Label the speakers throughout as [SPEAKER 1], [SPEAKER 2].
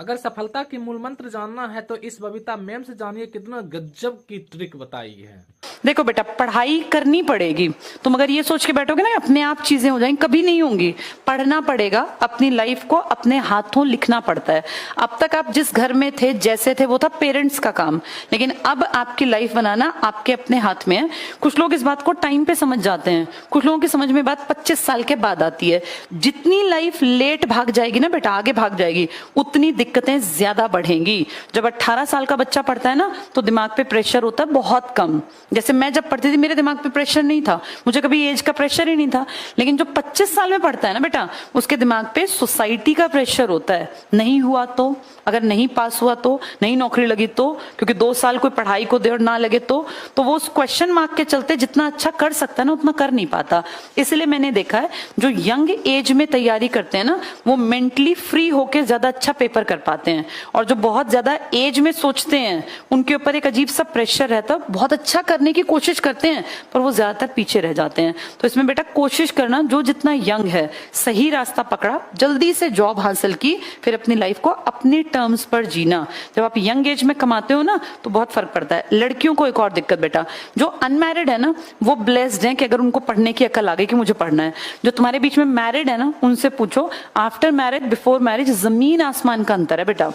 [SPEAKER 1] अगर सफलता की मूल मंत्र जानना है तो इस बबीता मैम से जानिए कितना गजब की ट्रिक बताई है।
[SPEAKER 2] देखो बेटा, पढ़ाई करनी पड़ेगी। तुम अगर ये सोच के बैठोगे ना अपने आप चीजें हो जाएंगी, कभी नहीं होंगी। पढ़ना पड़ेगा, अपनी लाइफ को अपने हाथों लिखना पड़ता है। अब तक आप जिस घर में थे, जैसे थे, वो था पेरेंट्स का काम, लेकिन अब आपकी लाइफ बनाना आपके अपने हाथ में है। कुछ लोग इस बात को टाइम पे समझ जाते हैं, कुछ लोगों की समझ में बात 25 साल के बाद आती है। जितनी लाइफ लेट भाग जाएगी ना बेटा, आगे भाग जाएगी, उतनी दिक्कतें ज्यादा बढ़ेंगी। जब 18 साल का बच्चा पढ़ता है ना, तो दिमाग पे प्रेशर होता है बहुत कम। जैसे मैं जब पढ़ती थी, मेरे दिमाग पे प्रेशर नहीं था, मुझे कभी एज का प्रेशर ही नहीं था। लेकिन जो 25 साल में पढ़ता है ना बेटा, उसके दिमाग पे सोसाइटी का प्रेशर होता है। नहीं हुआ तो, अगर नहीं पास हुआ तो, नहीं नौकरी लगी तो, क्योंकि 2 साल कोई पढ़ाई को दे और ना लगे तो वो उस क्वेश्चन मार्क के चलते जितना अच्छा कर सकता है ना, उतना कर नहीं पाता। इसलिए मैंने देखा है, जो यंग एज में तैयारी करते हैं ना, वो मेंटली फ्री होकर ज्यादा अच्छा पेपर कर पाते हैं। और जो बहुत ज्यादा एज में सोचते हैं, उनके ऊपर एक अजीब सा प्रेशर रहता है, बहुत अच्छा करने की कोशिश करते हैं पर वो ज्यादातर पीछे रह जाते हैं। तो इसमें बेटा कोशिश करना, जो जितना यंग है, सही रास्ता पकड़ा, जल्दी से जॉब हासिल की, फिर अपनी लाइफ को अपनी टर्म्स पर जीना। जब आप यंग एज में कमाते हो ना, तो बहुत फर्क पड़ता है। लड़कियों को एक और दिक्कत बेटा, जो अनमैरिड है ना, वो ब्लेस्ड है कि अगर उनको पढ़ने की अकल आ गई कि मुझे पढ़ना है। जो तुम्हारे बीच में मैरिड है ना, उनसे पूछो, आफ्टर मैरिज बिफोर मैरिज जमीन आसमान का अंतर है बेटा।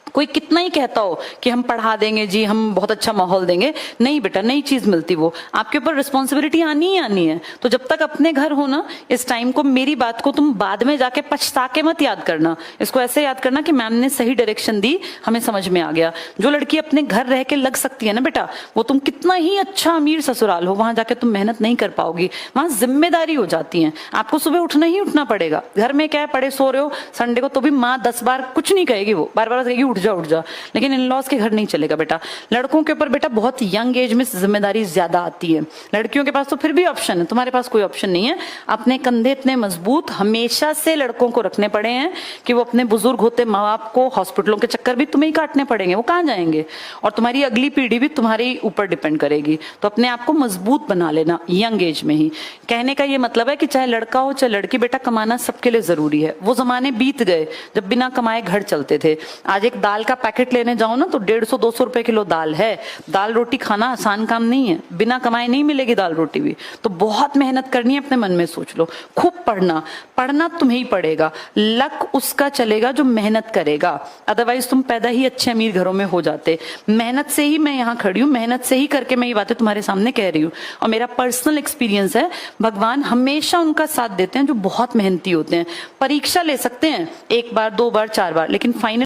[SPEAKER 2] कोई कितना ही कहता हो कि हम पढ़ा देंगे जी, हम बहुत अच्छा माहौल देंगे, नहीं बेटा, नई चीज मिलती वो। आपके ऊपर रिस्पॉन्सिबिलिटी आनी ही आनी है। तो जब तक अपने घर हो ना, इस टाइम को, मेरी बात को तुम बाद में जाके पछता के मत याद करना, इसको ऐसे याद करना कि मैम ने सही डायरेक्शन दी, हमें समझ में आ गया। जो लड़की अपने घर रह के लग सकती है ना बेटा, वो तुम कितना ही अच्छा अमीर ससुराल हो, वहां जाके तुम मेहनत नहीं कर पाओगी। वहां जिम्मेदारी हो जाती है, आपको सुबह उठना ही उठना पड़ेगा। घर में क्या है, पड़े सो रहे हो संडे को, तो भी माँ 10 बार कुछ नहीं कहेगी, वो बार बार कहेगी उठ जा। लेकिन इन लॉज के घर नहीं चलेगा बेटा। लड़कों के ऊपर बेटा बहुत यंग एज में जिम्मेदारी ज्यादा आती है। लड़कियों के पास तो फिर भी ऑप्शन है, तुम्हारे पास कोई ऑप्शन नहीं है। अपने कंधे इतने मजबूत हमेशा से लड़कों को रखने पड़े हैं कि वो अपने बुजुर्ग होते माँ बाप को हॉस्पिटलों के चक्कर भी तुम्हें ही काटने पड़ेंगे, वो कहाँ जाएंगे। और तुम्हारी अगली पीढ़ी भी तुम्हारे ऊपर डिपेंड करेगी। तो अपने आप को मजबूत बना लेना यंग एज में ही। कहने का ये मतलब है कि चाहे लड़का हो चाहे लड़की, बेटा कमाना सबके लिए जरूरी है। वो जमाने बीत गए जब बिना कमाए घर चलते थे। आज एक दाल का पैकेट लेने जाओ ना, तो 150-200 रुपए किलो दाल है। दाल रोटी खाना आसान काम नहीं है, बिना कमाए नहीं मिलेगी दाल रोटी भी। तो बहुत मेहनत करनी है, अपने मन में सोच लो। खूब पढ़ना तुम्हें ही पड़ेगा। लक उसका चलेगा जो मेहनत करेगा, अदरवाइज तुम पैदा ही अच्छे अमीर घरों में हो जाते। मेहनत से ही मैं यहाँ खड़ी हूँ, मेहनत से ही करके मैं ये बातें तुम्हारे सामने कह रही हूँ। और मेरा पर्सनल एक्सपीरियंस है, भगवान हमेशा उनका साथ देते हैं जो बहुत मेहनती होते हैं। परीक्षा ले सकते हैं 1 बार 2 बार 4 बार, लेकिन फाइनल